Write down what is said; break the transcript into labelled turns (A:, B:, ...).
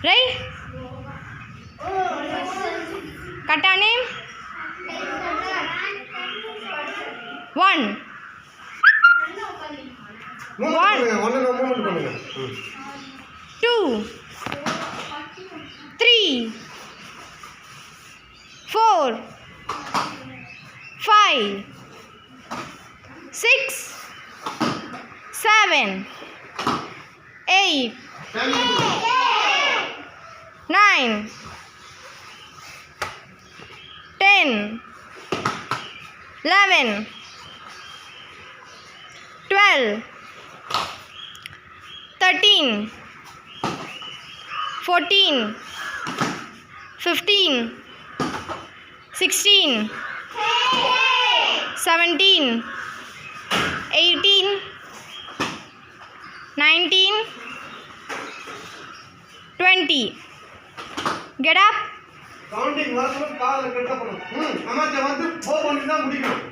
A: Right? Kata name? 1. 2, 3, 4, 5, 6, 7, 8, 9, 10, 11, 12, 13, 14, 15, 16, 17, 18, 19, 20. Get up.
B: Counting வரணும் கால கட்ட பண்ணணும். அம்மா வந்து போ பண்ணி தான் முடிக்கணும்.